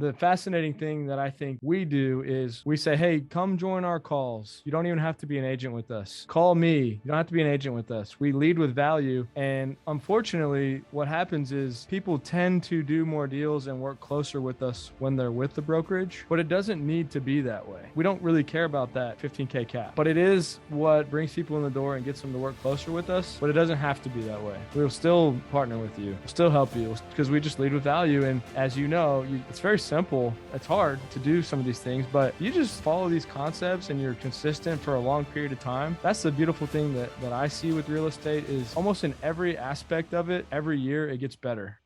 The fascinating thing that I think we do is we say, hey, come join our calls. You don't even have to be an agent with us. Call me. You don't have to be an agent with us. We lead with value. And unfortunately, what happens is people tend to do more deals and work closer with us when they're with the brokerage, but it doesn't need to be that way. We don't really care about that 15K cap, but it is what brings people in the door and gets them to work closer with us. But it doesn't have to be that way. We'll still partner with you. We'll still help you because we just lead with value. And as you know, it's very simple. It's hard to do some of these things, but you just follow these concepts and you're consistent for a long period of time. That's the beautiful thing that I see with real estate is almost in every aspect of it, every year it gets better.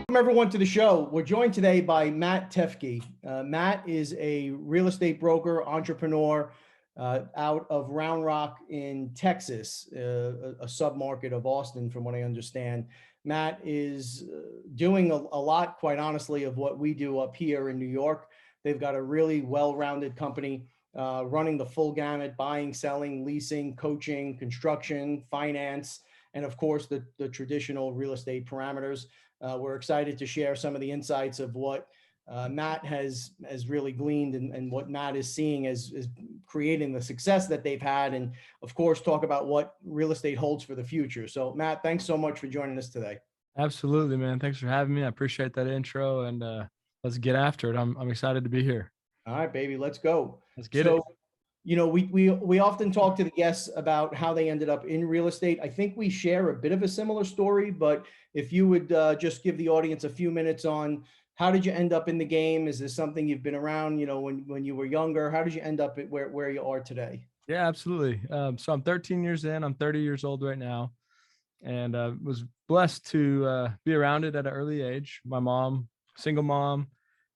Welcome everyone to the show. We're joined today by Matt Teifke. Matt is a real estate broker, entrepreneur, out of Round Rock in Texas, a submarket of Austin, from what I understand. Matt is doing a lot, quite honestly, of what we do up here in New York. They've got a really well-rounded company running the full gamut: buying, selling, leasing, coaching, construction, finance, and of course, the traditional real estate parameters. We're excited to share some of the insights of what Matt has really gleaned and what Matt is seeing as creating the success that they've had, and of course talk about what real estate holds for the future. So Matt, thanks so much for joining us today. Absolutely, man. Thanks for having me. I appreciate that intro, and let's get after it. I'm excited to be here. All right, baby, let's go. Let's get it. You know, we often talk to the guests about how they ended up in real estate. I think we share a bit of a similar story, but if you would just give the audience a few minutes on how did you end up in the game? Is this something you've been around, you know, when you were younger? How did you end up at where you are today? Yeah, absolutely. So I'm 13 years in. I'm 30 years old right now, and was blessed to be around it at an early age. My mom, single mom,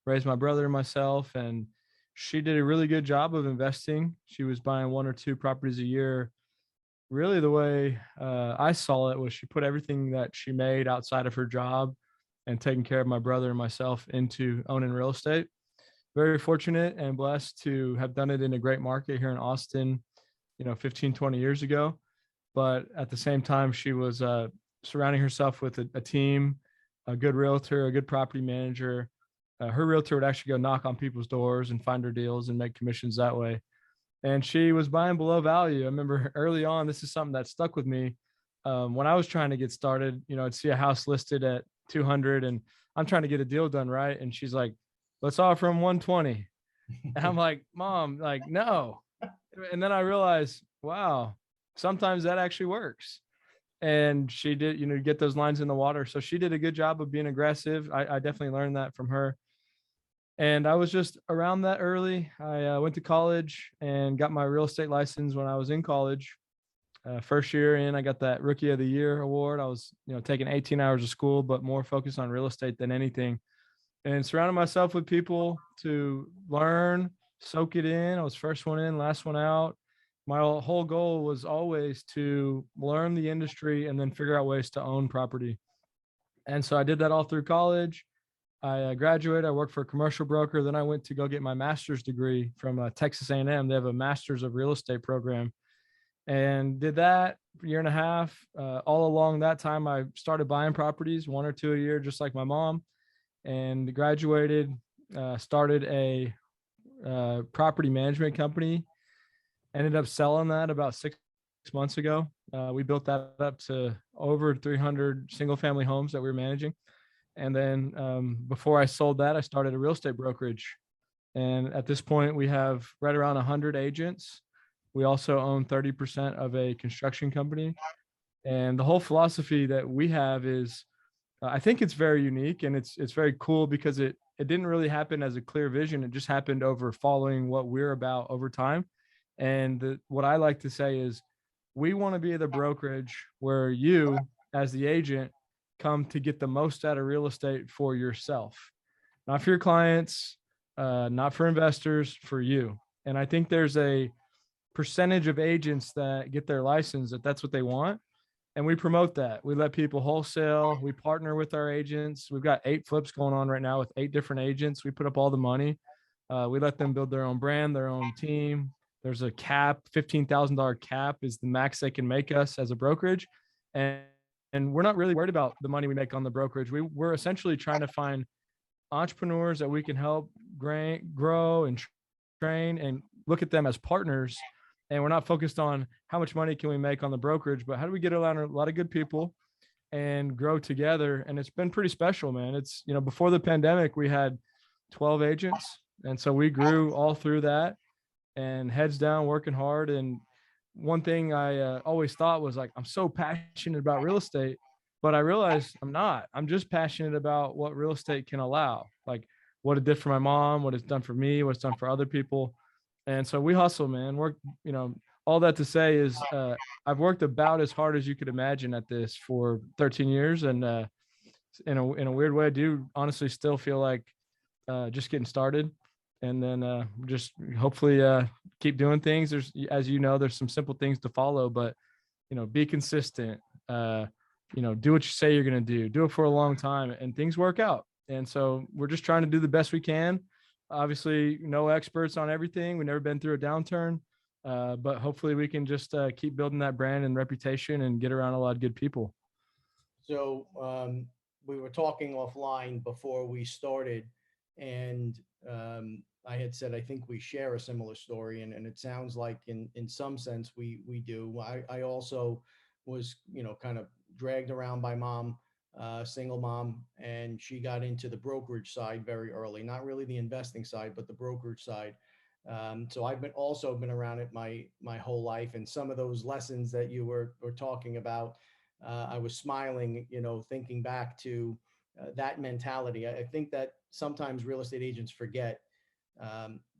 raised my brother and myself, and she did a really good job of investing. She was buying 1 or 2 properties a year. Really, the way I saw it was she put everything that she made outside of her job and taking care of my brother and myself into owning real estate. Very fortunate and blessed to have done it in a great market here in Austin, 15, 20 years ago. But at the same time, she was surrounding herself with a team, a good realtor, a good property manager. Her realtor would actually go knock on people's doors and find her deals and make commissions that way. And she was buying below value. I remember early on, this is something that stuck with me. When I was trying to get started, I'd see a house listed at 200 and I'm trying to get a deal done, right? And she's like, let's offer him 120. And I'm like, Mom, like, no. And then I realized, wow, sometimes that actually works. And she did, get those lines in the water. So she did a good job of being aggressive. I definitely learned that from her. And I was just around that early. I went to college and got my real estate license when I was in college. First year in, I got that Rookie of the Year award. I was, taking 18 hours of school, but more focused on real estate than anything. And surrounded myself with people to learn, soak it in. I was first one in, last one out. My whole goal was always to learn the industry and then figure out ways to own property. And so I did that all through college. I graduated. I worked for a commercial broker. Then I went to go get my master's degree from Texas A&M. They have a master's of real estate program, and did that for a year and a half. All along that time, I started buying properties, 1 or 2 a year, just like my mom, and graduated, started a property management company, ended up selling that about 6 months ago. We built that up to over 300 single family homes that we were managing. And then before I sold that, I started a real estate brokerage. And at this point, we have right around 100 agents. We also own 30% of a construction company. And the whole philosophy that we have is, I think it's very unique and it's very cool because it didn't really happen as a clear vision. It just happened over following what we're about over time. And what I like to say is we want to be the brokerage where you, as the agent, come to get the most out of real estate for yourself, not for your clients, not for investors, for you. And I think there's a percentage of agents that get their license that's what they want. And we promote that. We let people wholesale. We partner with our agents. We've got 8 flips going on right now with 8 different agents. We put up all the money. We let them build their own brand, their own team, There's a cap, $15,000 cap is the max they can make us as a brokerage. And, and we're not really worried about the money we make on the brokerage. We're essentially trying to find entrepreneurs that we can help grow and train and look at them as partners. And we're not focused on how much money can we make on the brokerage, but how do we get around a lot of good people and grow together. And it's been pretty special, man. It's, before the pandemic, we had 12 agents. And so we grew all through that and heads down, working hard. And one thing I always thought was like, I'm so passionate about real estate, but I realized I'm not. I'm just passionate about what real estate can allow, like what it did for my mom, what it's done for me, what it's done for other people. And so we hustle, man. All that to say is I've worked about as hard as you could imagine at this for 13 years. And in a weird way, I do honestly still feel like just getting started. And then just hopefully keep doing things. There's, as you know, there's some simple things to follow, but be consistent. Do what you say you're going to do it for a long time, and things work out. And so we're just trying to do the best we can. Obviously, no experts on everything. We've never been through a downturn, but hopefully we can just keep building that brand and reputation and get around a lot of good people. So we were talking offline before we started, and I had said I think we share a similar story, and it sounds like in some sense we do. I also was kind of dragged around by mom, single mom, and she got into the brokerage side very early. Not really the investing side, but the brokerage side. So I've also been around it my whole life, and some of those lessons that you were talking about. I was smiling, thinking back to that mentality. I think that sometimes real estate agents forget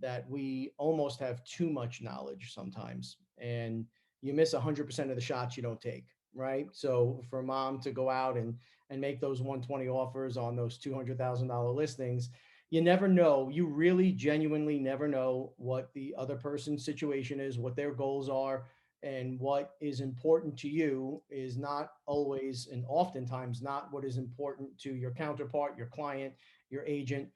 that we almost have too much knowledge sometimes, and you miss 100% of the shots you don't take, right? So for mom to go out and make those 120 offers on those $200,000 listings, you never know. You really genuinely never know what the other person's situation is, what their goals are, and what is important to you is not always and oftentimes not what is important to your counterpart, your client, your agent.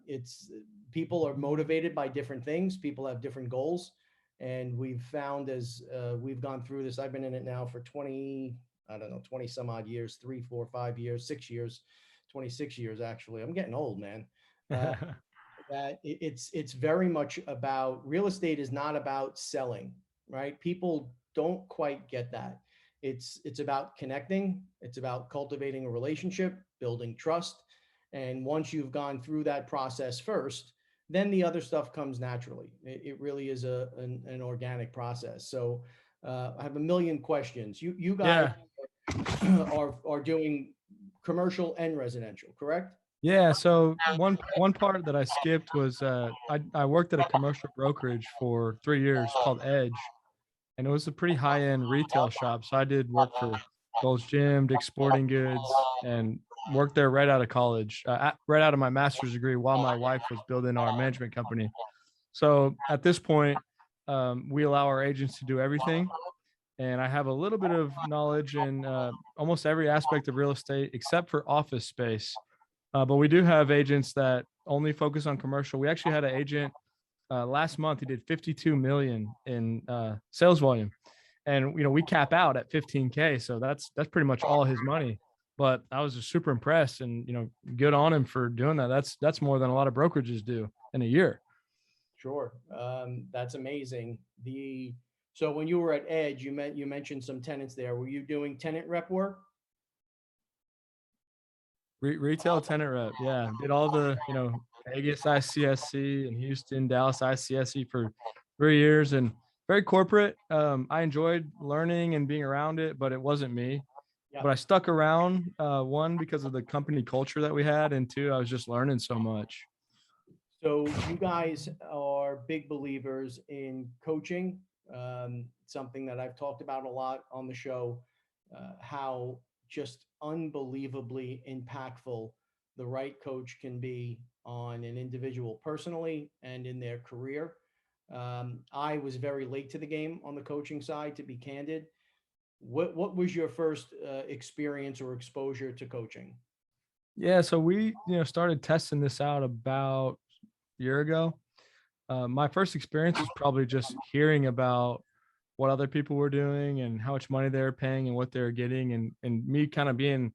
It's people are motivated by different things. People have different goals, and we've found as we've gone through this. I've been in it now for 20, I don't know, 20 some odd years, 3, 4, 5 years, 6 years, 26 years actually. I'm getting old, man. That it's very much about real estate is not about selling, right? People don't quite get that. It's about connecting. It's about cultivating a relationship, building trust. And once you've gone through that process first, then the other stuff comes naturally. It really is an organic process. So I have a million questions. You guys are doing commercial and residential, correct? Yeah. So one part that I skipped was I worked at a commercial brokerage for 3 years called Edge, and it was a pretty high end retail shop. So I did work for Gold's Gym, Dick's Sporting Goods, and worked there right out of college, right out of my master's degree, while my wife was building our management company. So at this point, we allow our agents to do everything, and I have a little bit of knowledge in almost every aspect of real estate except for office space. But we do have agents that only focus on commercial. We actually had an agent last month. He did 52 million in sales volume, and we cap out at 15K. So that's pretty much all his money. But I was just super impressed, and good on him for doing that. That's more than a lot of brokerages do in a year. Sure. That's amazing. So when you were at Edge, you mentioned some tenants there. Were you doing tenant rep work? Retail tenant rep. Yeah. Did all the, Vegas ICSC and Houston, Dallas ICSC for 3 years, and very corporate. I enjoyed learning and being around it, but it wasn't me. Yeah. But I stuck around, one, because of the company culture that we had, and two, I was just learning so much. So you guys are big believers in coaching, something that I've talked about a lot on the show, how just unbelievably impactful the right coach can be on an individual personally and in their career. I was very late to the game on the coaching side, to be candid. What was your first experience or exposure to coaching? Yeah. So we, started testing this out about a year ago. My first experience was probably just hearing about what other people were doing and how much money they were paying and what they were getting, and me kind of being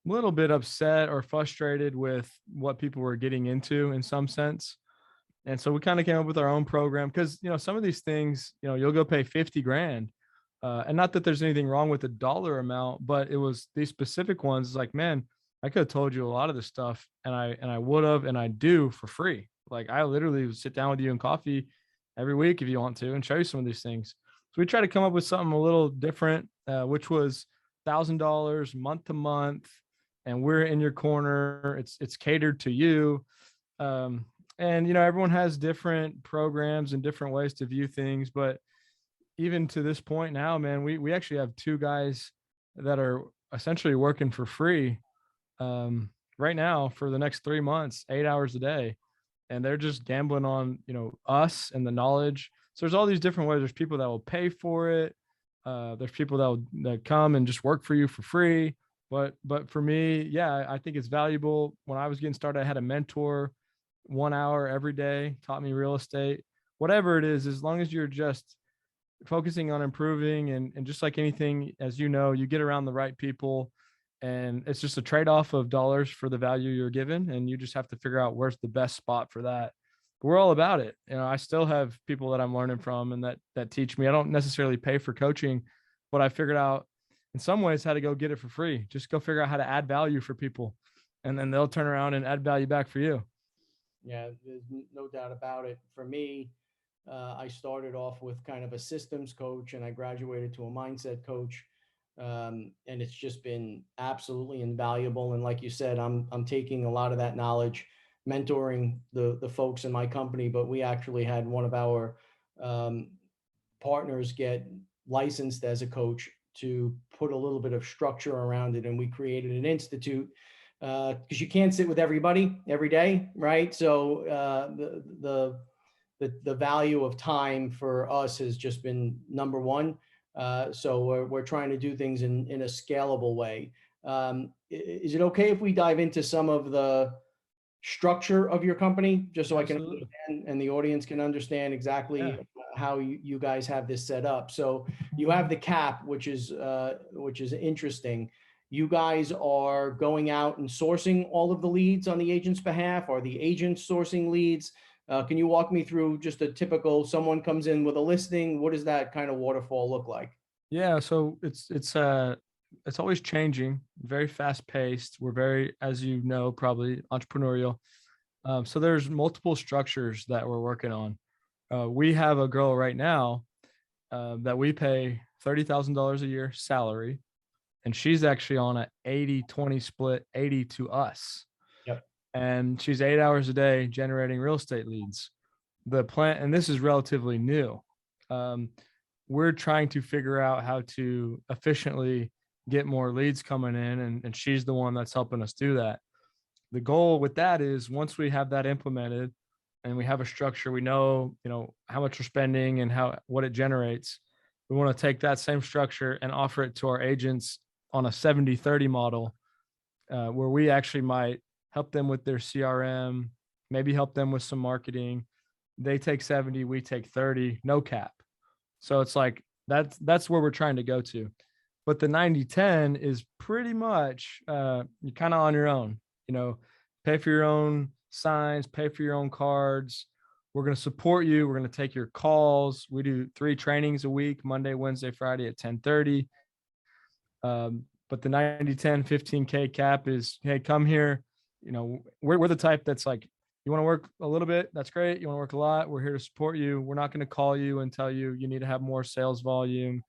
a little bit upset or frustrated with what people were getting into in some sense. And so we kind of came up with our own program because, some of these things, you'll go pay 50 grand. And not that there's anything wrong with the dollar amount, but it was these specific ones. Like, man, I could have told you a lot of this stuff, and I would have, and I do for free. Like, I literally would sit down with you in coffee every week if you want to, and show you some of these things. So we try to come up with something a little different, which was $1,000 month to month, and we're in your corner. It's catered to you. And everyone has different programs and different ways to view things, but even to this point now, man, we actually have two guys that are essentially working for free right now for the next 3 months, 8 hours a day, and they're just gambling on us and the knowledge. So there's all these different ways. There's people that will pay for it. There's people that come and just work for you for free. But for me, yeah, I think it's valuable. When I was getting started, I had a mentor, 1 hour every day, taught me real estate. Whatever it is, as long as you're just focusing on improving, and just like anything, as you get around the right people, and it's just a trade-off of dollars for the value you're given, and you just have to figure out where's the best spot for that. But we're all about it. I still have people that I'm learning from and that teach me. I don't necessarily pay for coaching, but I figured out in some ways how to go get it for free. Just go figure out how to add value for people, and then they'll turn around and add value back for you. Yeah, there's no doubt about it. For me, I started off with kind of a systems coach, and I graduated to a mindset coach. And it's just been absolutely invaluable. And like you said, I'm taking a lot of that knowledge, mentoring the folks in my company. But we actually had one of our partners get licensed as a coach to put a little bit of structure around it, and we created an institute because you can't sit with everybody every day, right? So the value of time for us has just been number one. So we're trying to do things in a scalable way. Is it okay if we dive into some of the structure of your company, just so I can Absolutely. understand and the audience can understand exactly Yeah. how you guys have this set up? So you have the cap, which is interesting. You guys are going out and sourcing all of the leads on the agent's behalf, or the agents sourcing leads? Can you walk me through just a typical, someone comes in with a listing, what does that kind of waterfall look like? Yeah, so it's always changing, very fast paced. We're very, as you know, probably entrepreneurial. So there's multiple structures that we're working on. We have a girl right now that we pay $30,000 a year salary, and she's actually on a 80-20 split, 80 to us. Yep. And she's 8 hours a day generating real estate leads. The plan, and this is relatively new. We're trying to figure out how to efficiently get more leads coming in, and she's the one that's helping us do that. The goal with that is, once we have that implemented and we have a structure, we know, how much we're spending and what it generates. We want to take that same structure and offer it to our agents on a 70-30 model, where we actually might help them with their CRM, maybe help them with some marketing. They take 70, we take 30, no cap. So it's like, that's where we're trying to go to. But the 90-10 is pretty much you're kind of on your own. Pay for your own signs, pay for your own cards. We're going to support you. We're going to take your calls. We do 3 trainings a week, Monday, Wednesday, Friday at 10:30. But the 90-10 15K cap is, hey, come here. We're the type that's like, you want to work a little bit, that's great. You want to work a lot, we're here to support you. We're not going to call you and tell you need to have more sales volume.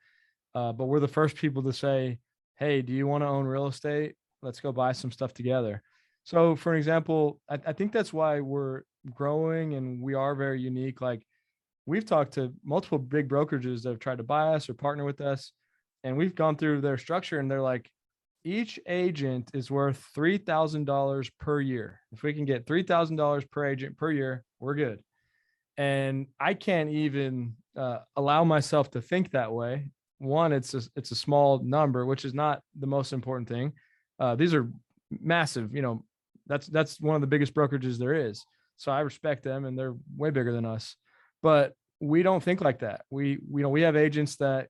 But we're the first people to say, hey, do you want to own real estate? Let's go buy some stuff together. So for an example, I think that's why we're growing, and we are very unique. Like, we've talked to multiple big brokerages that have tried to buy us or partner with us, and we've gone through their structure, and they're like, each agent is worth $3,000 per year. If we can get $3,000 per agent per year, we're good. And I can't even allow myself to think that way. One, it's a small number, which is not the most important thing. These are massive. That's one of the biggest brokerages there is. So I respect them, and they're way bigger than us. But we don't think like that. We have agents that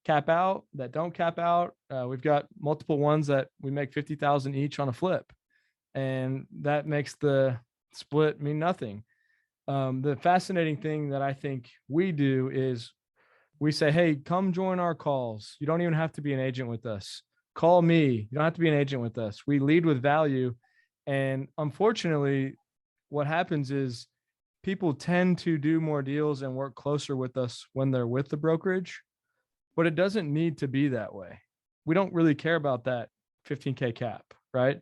cap out, that don't cap out. We've got multiple ones that we make 50,000 each on a flip, and that makes the split mean nothing. The fascinating thing that I think we do is we say, hey, come join our calls. You don't even have to be an agent with us. Call me. You don't have to be an agent with us. We lead with value. And unfortunately, what happens is people tend to do more deals and work closer with us when they're with the brokerage, but it doesn't need to be that way. We don't really care about that 15K cap, right?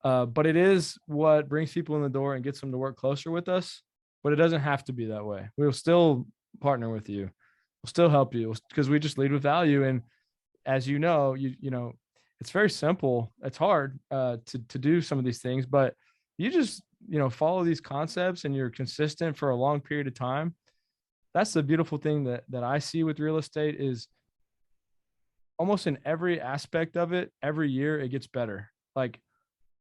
But it is what brings people in the door and gets them to work closer with us. But it doesn't have to be that way. We'll still partner with you. We'll still help you because we just lead with value. And as you know, it's very simple. It's hard to do some of these things, but you just follow these concepts and you're consistent for a long period of time. That's the beautiful thing that I see with real estate is almost in every aspect of it. Every year it gets better. Like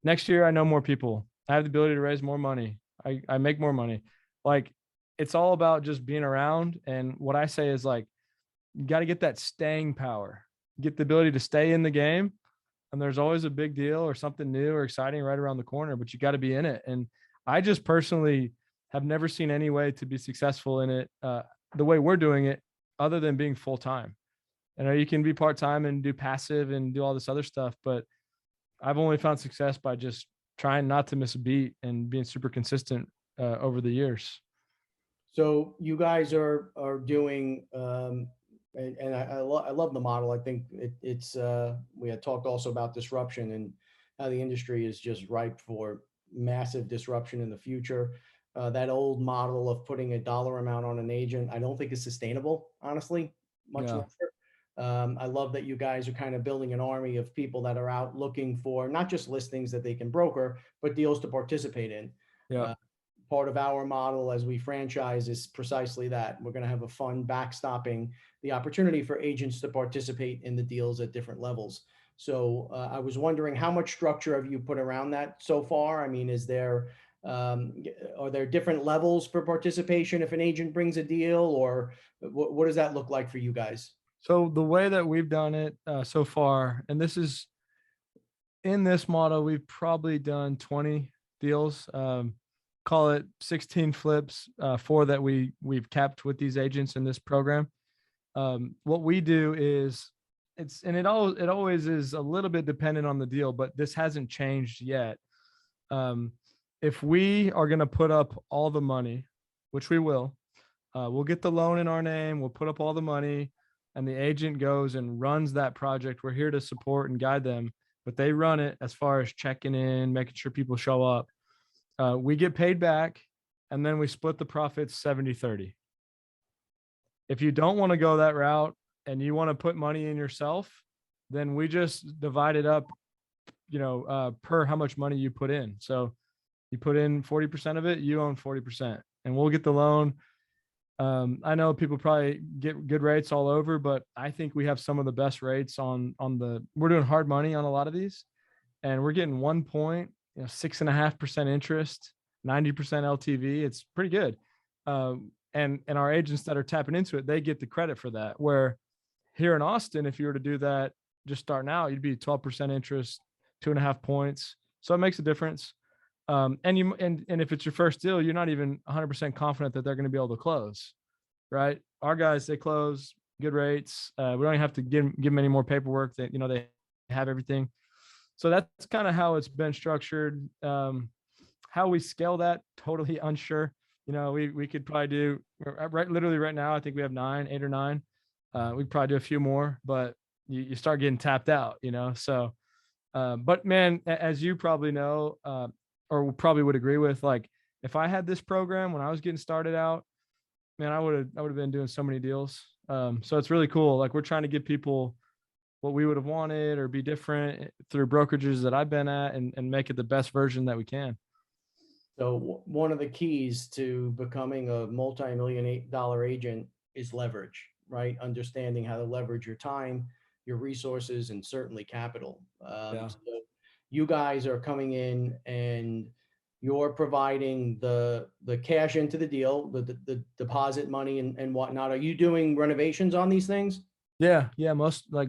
next year, I know more people. I have the ability to raise more money. I make more money. Like it's all about just being around. And what I say is like, you got to get that staying power, get the ability to stay in the game. And there's always a big deal or something new or exciting right around the corner, but you got to be in it. And I just personally have never seen any way to be successful in it the way we're doing it, other than being full time. And you can be part time and do passive and do all this other stuff, but I've only found success by just trying not to miss a beat and being super consistent over the years. So you guys are doing, and I love the model. I think it's we had talked also about disruption and how the industry is just ripe for massive disruption in the future. That old model of putting a dollar amount on an agent, I don't think is sustainable, honestly, much Yeah. longer. I love that you guys are kind of building an army of people that are out looking for not just listings that they can broker, but deals to participate in. Yeah. Part of our model as we franchise is precisely that. We're going to have a fund backstopping the opportunity for agents to participate in the deals at different levels. So I was wondering, how much structure have you put around that so far? I mean, are there different levels for participation if an agent brings a deal, or what does that look like for you guys? So the way that we've done it so far, and this is in this model, we've probably done 20 deals. Call it 16 flips, 4 that we've capped with these agents in this program. What we do is it always is a little bit dependent on the deal, but this hasn't changed yet. If we are going to put up all the money, which we will, we'll get the loan in our name, we'll put up all the money, and the agent goes and runs that project. We're here to support and guide them, but they run it as far as checking in, making sure people show up. We get paid back, and then we split the profits 70-30. If you don't want to go that route and you want to put money in yourself, then we just divide it up, per how much money you put in. So you put in 40% of it, you own 40%, and we'll get the loan. I know people probably get good rates all over, but I think we have some of the best rates we're doing hard money on a lot of these, and we're getting 6.5% interest, 90% LTV. It's pretty good. And our agents that are tapping into it, they get the credit for that. Where here in Austin, if you were to do that just starting out, you'd be 12% interest, 2.5 points. So it makes a difference. And if it's your first deal, you're not even 100% confident that they're going to be able to close, right? Our guys, they close, good rates. We don't even have to give them any more paperwork. That they have everything. So that's kind of how it's been structured. How we scale that, totally unsure. We could probably do literally right now. I think we have 8 or 9. We'd probably do a few more, but you start getting tapped out. So. But man, as you probably know, or probably would agree with, like if I had this program when I was getting started out, man, I would have been doing so many deals. So it's really cool. Like we're trying to give people what we would have wanted or be different through brokerages that I've been at and make it the best version that we can. So one of the keys to becoming a multi-million-dollar agent is leverage, right? Understanding how to leverage your time, your resources, and certainly capital. Yeah. So you guys are coming in and you're providing the cash into the deal, the deposit money and whatnot. Are you doing renovations on these things? Yeah. Most, like,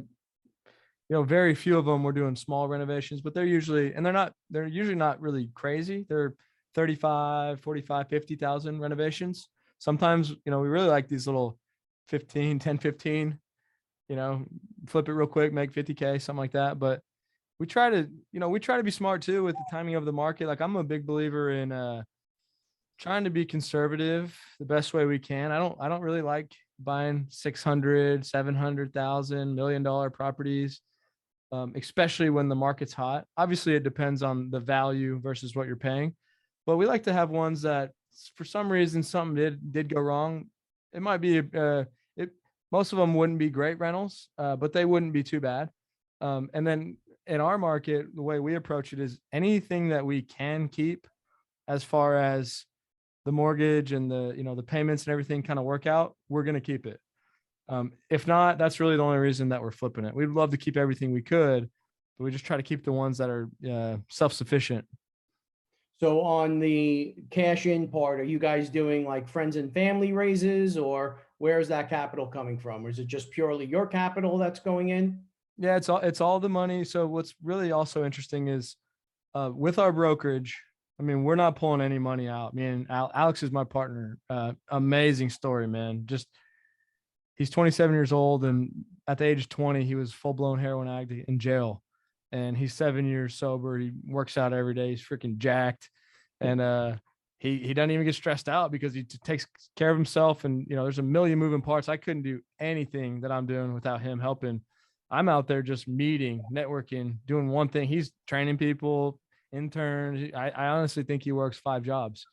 very few of them we're doing small renovations, but they're usually not really crazy. They're 35, 45, 50,000 renovations. Sometimes, we really like these little 15, 10, 15, flip it real quick, make 50K, something like that. But we try to be smart too with the timing of the market. Like, I'm a big believer in trying to be conservative the best way we can. I don't really like buying 600, 700,000, $1 million properties, especially when the market's hot. Obviously, it depends on the value versus what you're paying, but we like to have ones that, for some reason, something did go wrong. It might be it. Most of them wouldn't be great rentals, but they wouldn't be too bad. And then in our market, the way we approach it is anything that we can keep, as far as the mortgage and the payments and everything kind of work out, we're going to keep it. If not, that's really the only reason that we're flipping it. We'd love to keep everything we could, but we just try to keep the ones that are self-sufficient. So on the cash in part, are you guys doing like friends and family raises, or where is that capital coming from? Or is it just purely your capital that's going in? Yeah, it's all the money. So what's really also interesting is, with our brokerage, I mean, we're not pulling any money out. Me and Alex is my partner. Amazing story, man. Just, he's 27 years old, and at the age of 20, he was full blown heroin addict in jail, and he's 7 years sober. He works out every day. He's freaking jacked, and he doesn't even get stressed out because he takes care of himself. And there's a million moving parts. I couldn't do anything that I'm doing without him helping. I'm out there just meeting, networking, doing one thing. He's training people, interns. I honestly think he works 5 jobs.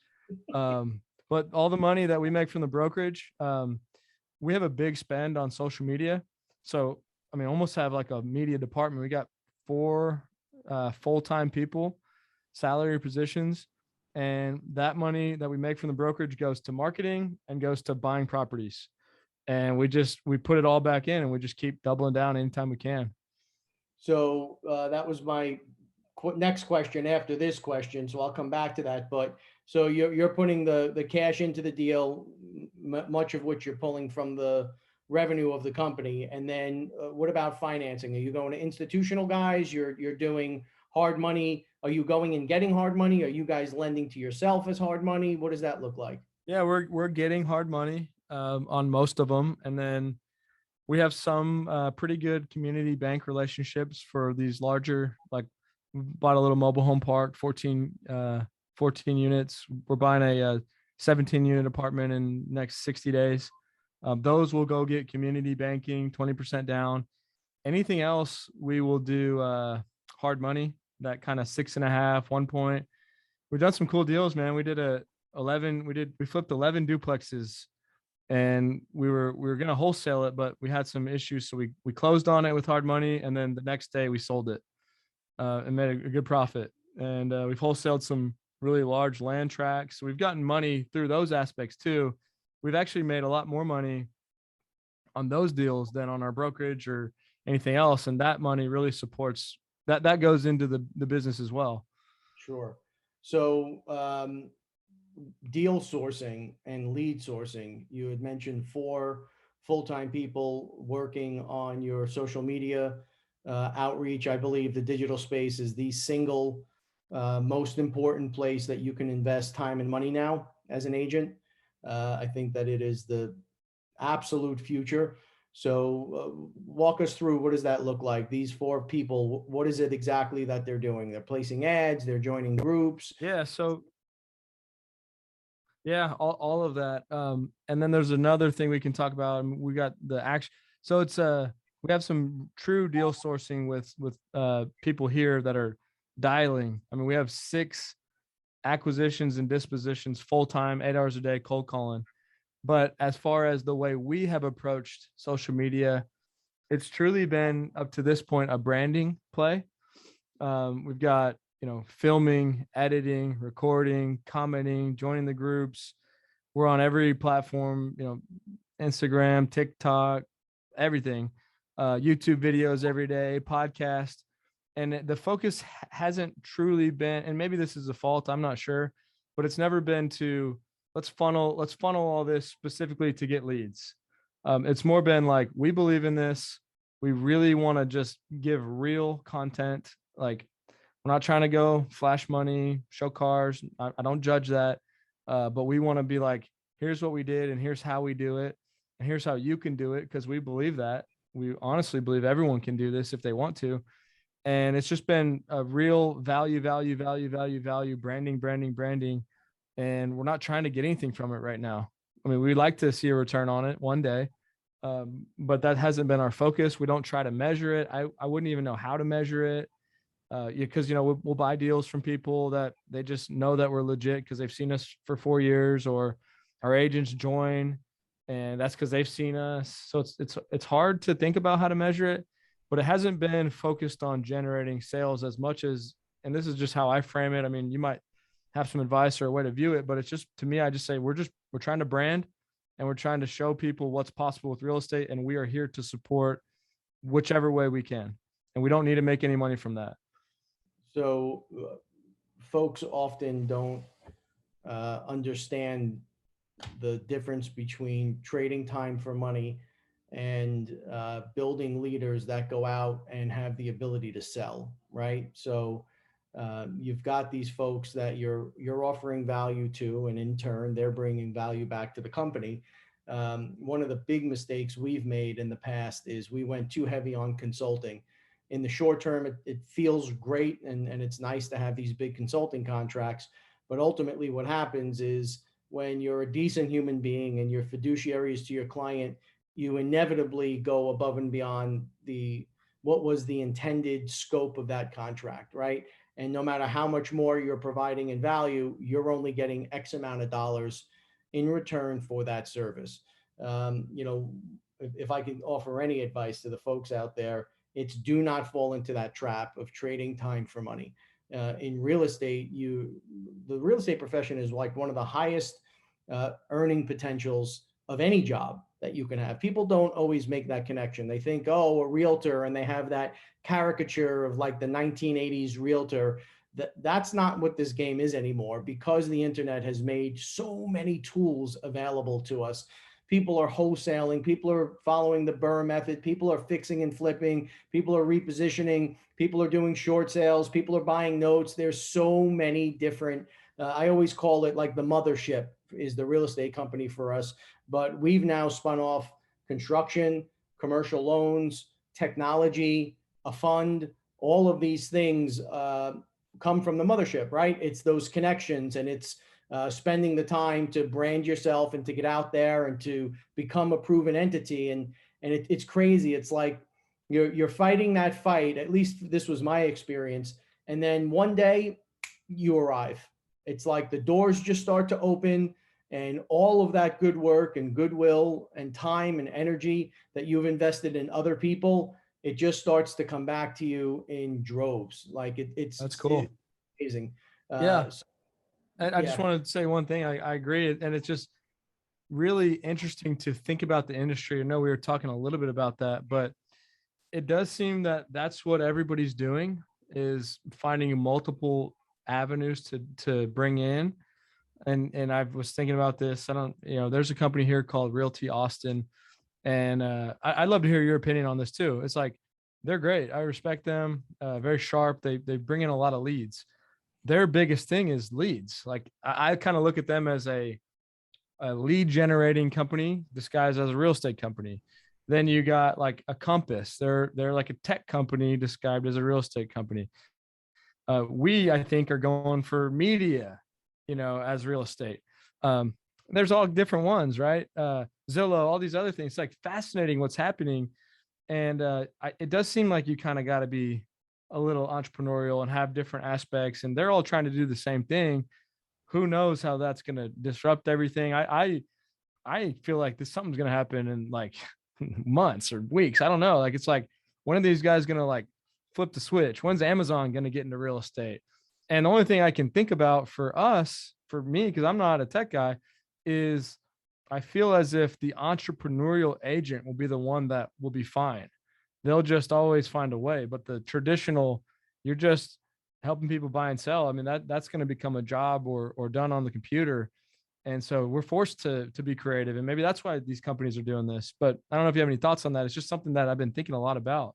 But all the money that we make from the brokerage, we have a big spend on social media. So, I mean, almost have like a media department. We got 4 full-time people, salary positions, and that money that we make from the brokerage goes to marketing and goes to buying properties. And we put it all back in, and we just keep doubling down anytime we can. So that was my next question after this question. So I'll come back to that. But so you're putting the cash into the deal, much of which you're pulling from the revenue of the company. And then what about financing? Are you going to institutional guys? You're doing hard money. Are you going and getting hard money? Are you guys lending to yourself as hard money? What does that look like? Yeah, we're getting hard money on most of them, and then we have some pretty good community bank relationships for these larger, like, we bought a little mobile home park, 14 units. We're buying a 17 unit apartment in next 60 days. Those will go get community banking, 20% down. Anything else, we will do hard money, that kind of 6.5, 1 point. We've done some cool deals, man. We flipped 11 duplexes, and we were going to wholesale it, but we had some issues. So we closed on it with hard money. And then the next day we sold it and made a good profit. And we've wholesaled some really large land tracts. So we've gotten money through those aspects too. We've actually made a lot more money on those deals than on our brokerage or anything else. And that money really supports that goes into the business as well. Sure. So deal sourcing and lead sourcing, you had mentioned 4 full-time people working on your social media outreach. I believe the digital space is the single most important place that you can invest time and money now as an agent. I think that it is the absolute future. So walk us through, what does that look like? These 4 people, what is it exactly that they're doing? They're placing ads, they're joining groups. Yeah. So yeah, all of that. And then there's another thing we can talk about. We got the action. So we have some true deal sourcing with people here that are dialing. I mean, we have 6 acquisitions and dispositions full time, 8 hours a day, cold calling. But as far as the way we have approached social media, it's truly been, up to this point, a branding play. We've got, filming, editing, recording, commenting, joining the groups. We're on every platform, Instagram, TikTok, everything, YouTube videos every day, podcast. And the focus hasn't truly been, and maybe this is a fault, I'm not sure, but it's never been to let's funnel all this specifically to get leads. It's more been like, we believe in this. We really want to just give real content. Like, we're not trying to go flash money, show cars. I don't judge that. But we want to be like, here's what we did, and here's how we do it, and here's how you can do it, because we believe that. We honestly believe everyone can do this if they want to. And it's just been a real value, branding. And we're not trying to get anything from it right now. I mean, we'd like to see a return on it one day, but that hasn't been our focus. We don't try to measure it. I wouldn't even know how to measure it, because we'll buy deals from people that they just know that we're legit because they've seen us for 4 years, or our agents join, and that's because they've seen us. So it's hard to think about how to measure it, but it hasn't been focused on generating sales as much as, and this is just how I frame it. I mean, you might have some advice or a way to view it, but it's just, to me, I just say we're trying to brand, and we're trying to show people what's possible with real estate, and we are here to support whichever way we can, and we don't need to make any money from that. So folks often don't understand the difference between trading time for money and building leaders that go out and have the ability to sell, right? So you've got these folks that you're offering value to, and in turn, they're bringing value back to the company. One of the big mistakes we've made in the past is we went too heavy on consulting. In the short term, it feels great, and it's nice to have these big consulting contracts. But ultimately, what happens is, when you're a decent human being and your fiduciaries to your client, you inevitably go above and beyond what was the intended scope of that contract, right? And no matter how much more you're providing in value, you're only getting X amount of dollars in return for that service. If I can offer any advice to the folks out there, it's do not fall into that trap of trading time for money. In real estate, the real estate profession is like one of the highest earning potentials of any job that you can have. People don't always make that connection. They think, oh, a realtor, and they have that caricature of like the 1980s realtor. That's not what this game is anymore, because the internet has made so many tools available to us. People are wholesaling, people are following the Burr method, people are fixing and flipping, people are repositioning, people are doing short sales, people are buying notes. There's so many different, I always call it like the mothership is the real estate company for us, but we've now spun off construction, commercial loans, technology, a fund. All of these things come from the mothership, right? It's those connections, and it's spending the time to brand yourself and to get out there and to become a proven entity. And it's crazy. It's like you're fighting that fight. At least this was my experience. And then one day you arrive. It's like the doors just start to open, and all of that good work and goodwill and time and energy that you've invested in other people, it just starts to come back to you in droves. Like That's cool. it's amazing. Yeah. So, I just yeah. wanted to say one thing. I agree. And it's just really interesting to think about the industry. I know we were talking a little bit about that, but it does seem that that's what everybody's doing, is finding multiple avenues to bring in. And I was thinking about this. There's a company here called Realty Austin, and I'd love to hear your opinion on this too. It's like, they're great. I respect them. Very sharp. They bring in a lot of leads. Their biggest thing is leads. Like, I kind of look at them as a lead generating company disguised as a real estate company. Then you got like a Compass. They're like a tech company disguised as a real estate company. We, I think, are going for media, as real estate. There's all different ones, right? Zillow, all these other things. It's like fascinating what's happening. And it does seem like you kind of got to be a little entrepreneurial and have different aspects, and they're all trying to do the same thing. Who knows how that's going to disrupt everything? I feel like something's going to happen in like months or weeks. I don't know. Like, it's like, when are these guys going to like flip the switch? When's Amazon going to get into real estate? And the only thing I can think about for me, because I'm not a tech guy, is I feel as if the entrepreneurial agent will be the one that will be fine. They'll just always find a way. But the traditional you're just helping people buy and sell. I mean, that's going to become a job or done on the computer. And so we're forced to be creative. And maybe that's why these companies are doing this. But I don't know if you have any thoughts on that. It's just something that I've been thinking a lot about.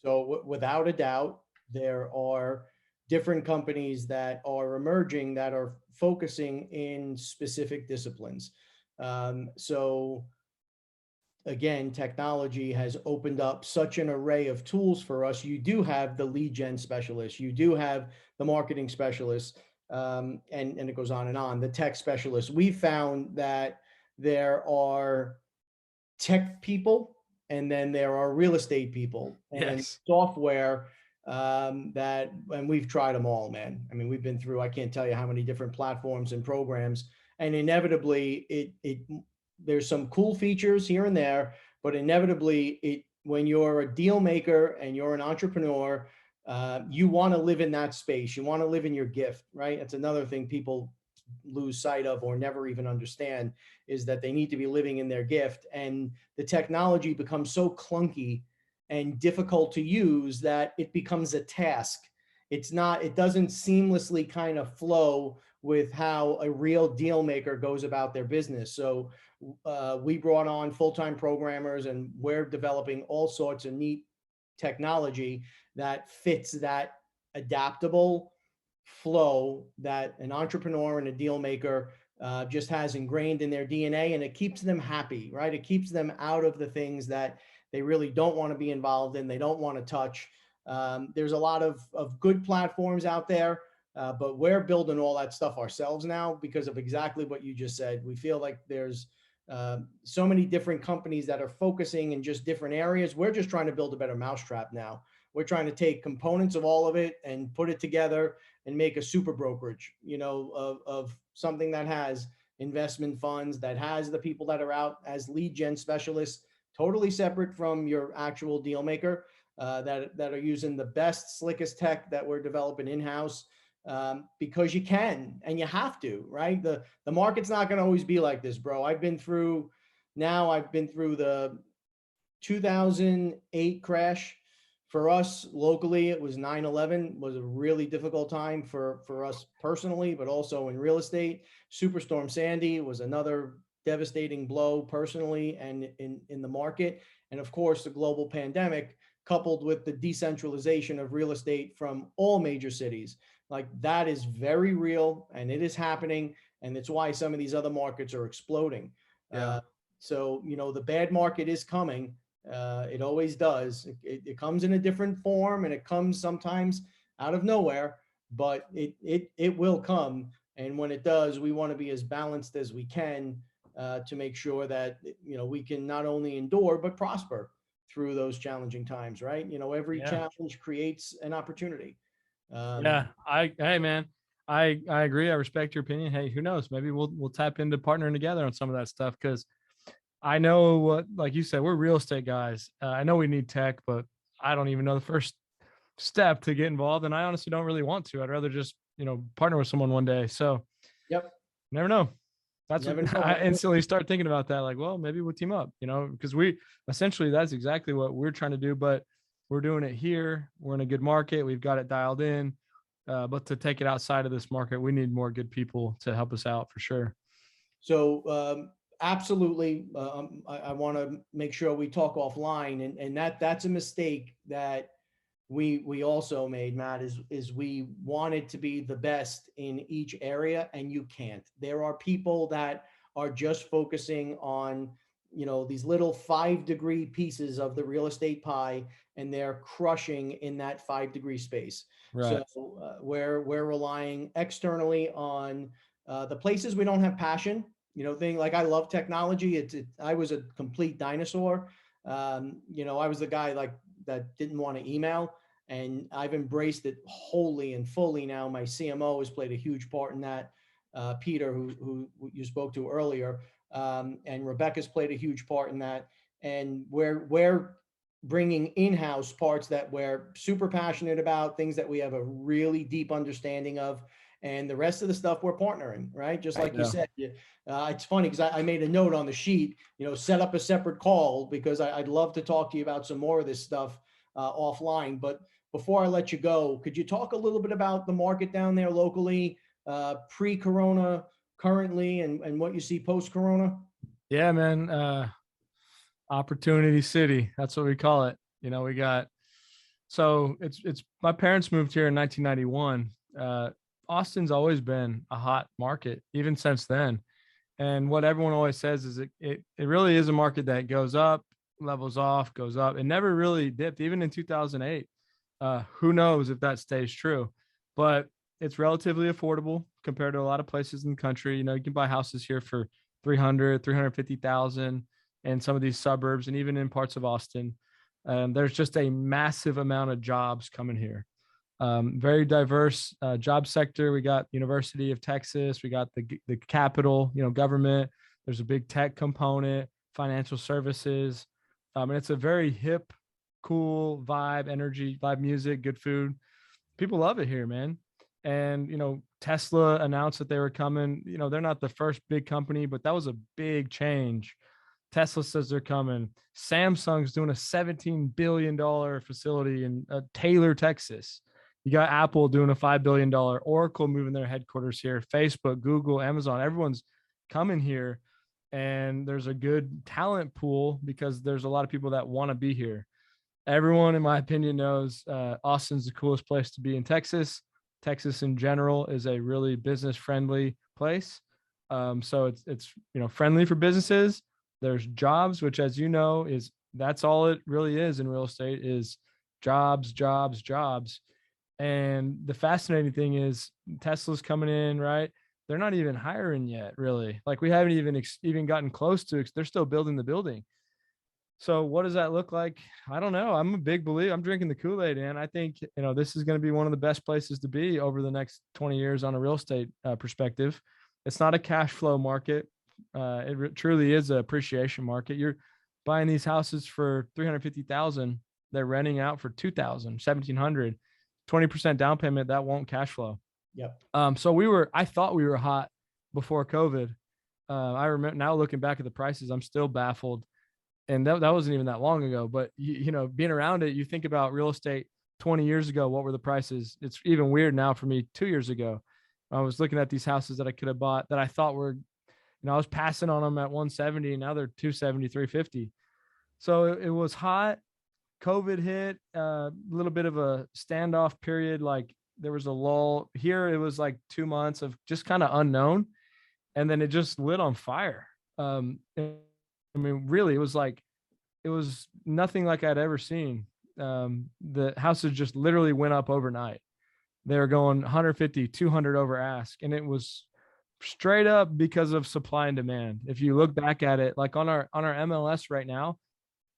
So without a doubt, there are different companies that are emerging that are focusing in specific disciplines. So again, technology has opened up such an array of tools for us. You do have the lead gen specialist, you do have the marketing specialist, and it goes on and on, the tech specialist. We found that there are tech people and then there are real estate people and Yes. software, that, and we've tried them all, man. I mean, we've been through, I can't tell you how many different platforms and programs, and inevitably there's some cool features here and there, but inevitably when you're a deal maker and you're an entrepreneur, you want to live in that space. You want to live in your gift, right? That's another thing people lose sight of or never even understand, is that they need to be living in their gift. And the technology becomes so clunky and difficult to use that it becomes a task. It doesn't seamlessly kind of flow with how a real deal maker goes about their business. So we brought on full-time programmers and we're developing all sorts of neat technology that fits that adaptable flow that an entrepreneur and a deal maker just has ingrained in their DNA, and it keeps them happy, right? It keeps them out of the things that they really don't want to be involved in, they don't want to touch. There's a lot of good platforms out there, but we're building all that stuff ourselves now because of exactly what you just said. We feel like there's so many different companies that are focusing in just different areas. We're just trying to build a better mousetrap now. We're trying to take components of all of it and put it together and make a super brokerage, of something that has investment funds, that has the people that are out as lead gen specialists, totally separate from your actual deal maker, that are using the best, slickest tech that we're developing in-house, because you can and you have to, right? The market's not going to always be like this, bro. I've been through the 2008 crash. For us locally, it was 9/11 was a really difficult time for us personally, but also in real estate. Superstorm Sandy was another devastating blow personally and in the market. And of course, the global pandemic, coupled with the decentralization of real estate from all major cities. Like, that is very real and it is happening. And it's why some of these other markets are exploding. Yeah. So, the bad market is coming. It always does. It comes in a different form and it comes sometimes out of nowhere, but it will come. And when it does, we want to be as balanced as we can, to make sure that, we can not only endure, but prosper through those challenging times, right? Every Yeah. challenge creates an opportunity. Yeah. Hey man, I agree. I respect your opinion. Hey, who knows? Maybe we'll tap into partnering together on some of that stuff. Cause I know what, like you said, we're real estate guys. I know we need tech, but I don't even know the first step to get involved. And I honestly don't really want to. I'd rather just, partner with someone one day. So Yep. never know. That's what Never know. I instantly start thinking about that. Like, well, maybe we'll team up, because that's exactly what we're trying to do, but we're doing it here. We're in a good market. We've got it dialed in. But to take it outside of this market, we need more good people to help us out for sure. So absolutely, I want to make sure we talk offline, and that's a mistake that we also made, Matt, is we wanted to be the best in each area, and you can't. There are people that are just focusing on these little 5-degree pieces of the real estate pie, and they're crushing in that 5-degree space. Right. So we're relying externally on the places we don't have passion. Thing like, I love technology. I was a complete dinosaur. I was the guy like that didn't want to email, and I've embraced it wholly and fully now. My CMO has played a huge part in that. Peter, who you spoke to earlier, and Rebecca's played a huge part in that. And we're bringing in-house parts that we're super passionate about, things that we have a really deep understanding of, and the rest of the stuff we're partnering, right? Just like you said, it's funny because I made a note on the sheet, set up a separate call because I'd love to talk to you about some more of this stuff offline. But before I let you go, could you talk a little bit about the market down there locally, pre-corona, currently, and what you see post-corona? Yeah, man. Opportunity City. That's what we call it. We got, so it's my parents moved here in 1991. Austin's always been a hot market, even since then. And what everyone always says is it really is a market that goes up, levels off, goes up. It never really dipped, even in 2008. Who knows if that stays true? But it's relatively affordable compared to a lot of places in the country. You can buy houses here for 300, 350,000 in some of these suburbs and even in parts of Austin. There's just a massive amount of jobs coming here. Very diverse job sector. We got University of Texas. We got the capital, government. There's a big tech component, financial services. And it's a very hip, cool vibe, energy, live music, good food. People love it here, man. And, Tesla announced that they were coming. They're not the first big company, but that was a big change. Tesla says they're coming. Samsung's doing a $17 billion facility in Taylor, Texas. You got Apple doing a $5 billion, Oracle moving their headquarters here, Facebook, Google, Amazon, everyone's coming here. And there's a good talent pool because there's a lot of people that want to be here. Everyone, in my opinion, knows Austin's the coolest place to be in Texas. Texas in general is a really business friendly place. So it's friendly for businesses. There's jobs, which, as you know, that's all it really is in real estate, is jobs, jobs, jobs. And the fascinating thing is Tesla's coming in, right? They're not even hiring yet, really. Like, we haven't even gotten close to, they're still building the building. So what does that look like? I don't know. I'm a big believer. I'm drinking the Kool-Aid, and I think, this is going to be one of the best places to be over the next 20 years on a real estate perspective. It's not a cash flow market. Truly is an appreciation market. You're buying these houses for 350,000. They're renting out for 2,000, 1,700, 20% down payment. That won't cash flow. Yep. So I thought we were hot before COVID. I remember, now looking back at the prices, I'm still baffled. And that wasn't even that long ago, but being around it, you think about real estate 20 years ago, what were the prices? It's even weird now for me. 2 years ago, I was looking at these houses that I could have bought that I thought were, I was passing on them at 170, and now they're 270, 350. So it was hot. COVID hit, a little bit of a standoff period. Like, there was a lull here. It was like 2 months of just kind of unknown. And then it just lit on fire. Really, it was nothing like I'd ever seen. The houses just literally went up overnight. They were going 150, 200 over ask. And it was straight up because of supply and demand. If you look back at it, like on our MLS right now,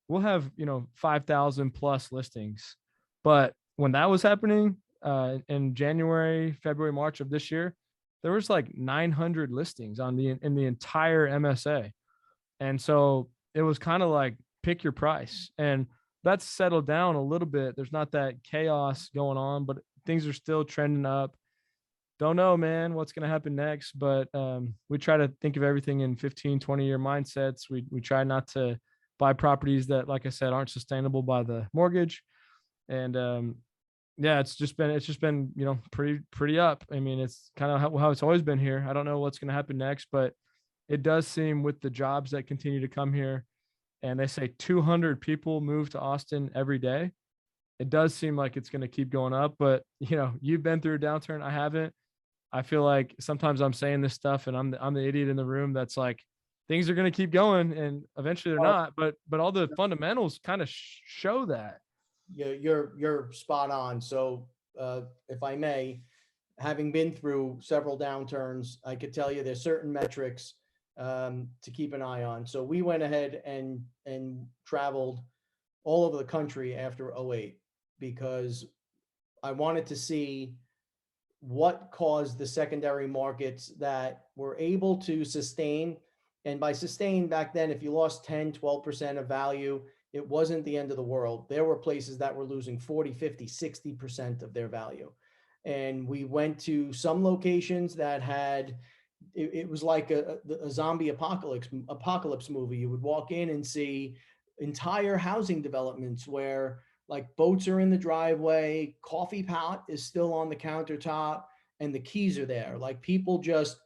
we'll have 5,000 plus listings. But when that was happening in January, February, March of this year, there was like 900 listings in the entire MSA. And so it was kind of like, pick your price. And that's settled down a little bit. There's not that chaos going on, but things are still trending up. Don't know, man, what's going to happen next, but we try to think of everything in 15, 20-year mindsets. We try not to buy properties that, like I said, aren't sustainable by the mortgage. And yeah, it's just been, pretty up. I mean, it's kind of how it's always been here. I don't know what's going to happen next, but it does seem, with the jobs that continue to come here, and they say 200 people move to Austin every day, it does seem like it's going to keep going up. But, you've been through a downturn. I haven't. I feel like sometimes I'm saying this stuff and I'm the idiot in the room that's like, things are going to keep going, and eventually they're not. But all the fundamentals kind of show that. You're spot on. So if I may, having been through several downturns, I could tell you there's certain metrics to keep an eye on. So we went ahead and traveled all over the country after 2008 because I wanted to see what caused the secondary markets that were able to sustain. And by sustain, back then, if you lost 10, 12% of value, it wasn't the end of the world. There were places that were losing 40, 50, 60% of their value. And we went to some locations that had, it was like a zombie apocalypse movie. You would walk in and see entire housing developments where like boats are in the driveway, coffee pot is still on the countertop, and the keys are there. Like people just,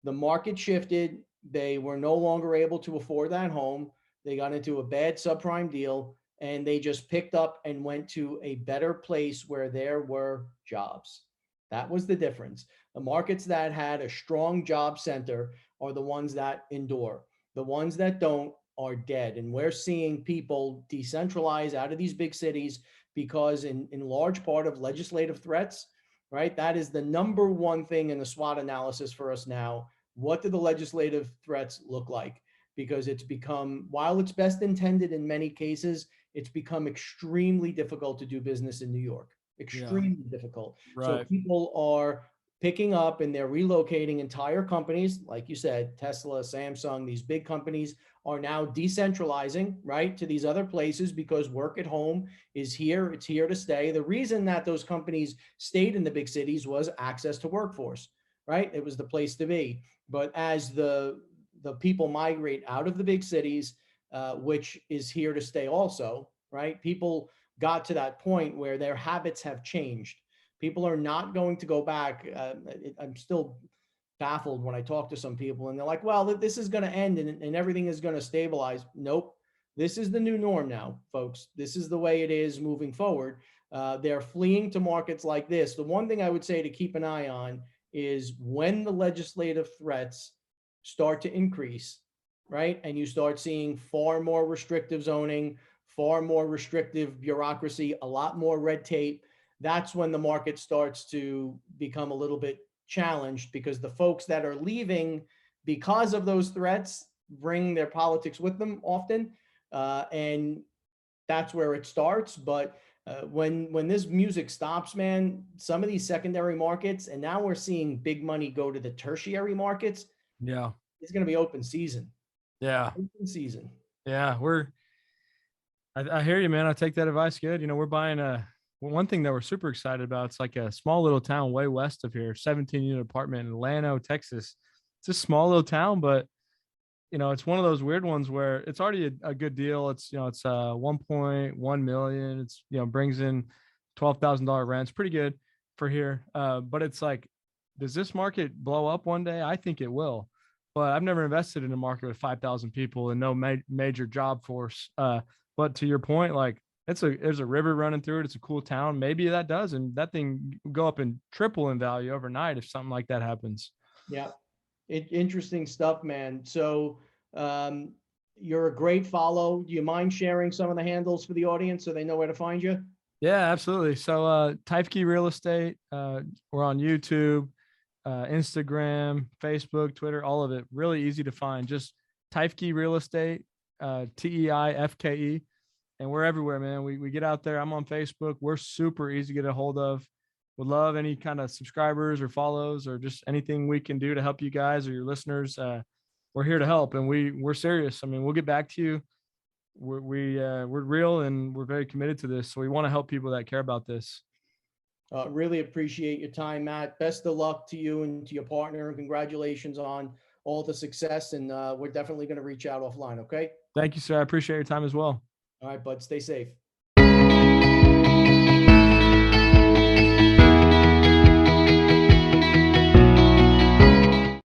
the market shifted. They were no longer able to afford that home. They got into a bad subprime deal and they just picked up and went to a better place where there were jobs. That was the difference. The markets that had a strong job center are the ones that endure. The ones that don't are dead. And we're seeing people decentralize out of these big cities because in large part of legislative threats, right? That is the number one thing in the SWOT analysis for us now. What do the legislative threats look like? Because it's become, while it's best intended in many cases, it's become extremely difficult to do business in New York. Yeah. Extremely difficult. So Right. people are picking up and they're relocating entire companies. Like you said, Tesla, Samsung, these big companies are now decentralizing, right, to these other places because work at home is here. It's here to stay. The reason that those companies stayed in the big cities was access to workforce, right? It was the place to be. But as the people migrate out of the big cities, which is here to stay also, right? People got to that point where their habits have changed. People are not going to go back. I'm still baffled when I talk to some people and they're like, well, this is going to end and everything is going to stabilize. Nope. This is the new norm now, folks. This is the way it is moving forward. They're fleeing to markets like this. The one thing I would say to keep an eye on is when the legislative threats start to increase, right? And you start seeing far more restrictive zoning, far more restrictive bureaucracy, a lot more red tape. That's when the market starts to become a little bit challenged because the folks that are leaving because of those threats bring their politics with them often. And that's where it starts. But when this music stops, man, some of these secondary markets, and now we're seeing big money go to the tertiary markets. Yeah. It's going to be open season. Yeah. Open season. Yeah. I hear you, man. I take that advice. Good. We're buying one thing that we're super excited about. It's like a small little town way west of here, 17-unit apartment in Lano, Texas. It's a small little town, but it's one of those weird ones where it's already a good deal. It's 1.1 million. It's, brings in $12,000 rent. It's pretty good for here. But it's like, does this market blow up one day? I think it will, but I've never invested in a market with 5,000 people and no major job force. But to your point, like there's a river running through it. It's a cool town. Maybe that does, and that thing go up and triple in value overnight if something like that happens. Yeah. Interesting stuff, man. So um, you're a great follow. Do you mind sharing some of the handles for the audience so they know where to find you? Yeah, absolutely. So Teifke Real Estate, we're on YouTube, Instagram, Facebook, Twitter, all of it. Really easy to find. Just Teifke Real Estate, Teifke, and we're everywhere, man. We get out there. I'm on Facebook. We're super easy to get a hold of. Would love any kind of subscribers or follows or just anything we can do to help you guys or your listeners. We're here to help, and we're serious. I mean, we'll get back to you. We're real and we're very committed to this. So we want to help people that care about this. Really appreciate your time, Matt. Best of luck to you and to your partner. And congratulations on all the success. And we're definitely going to reach out offline. Okay. Thank you, sir. I appreciate your time as well. All right, bud. Stay safe.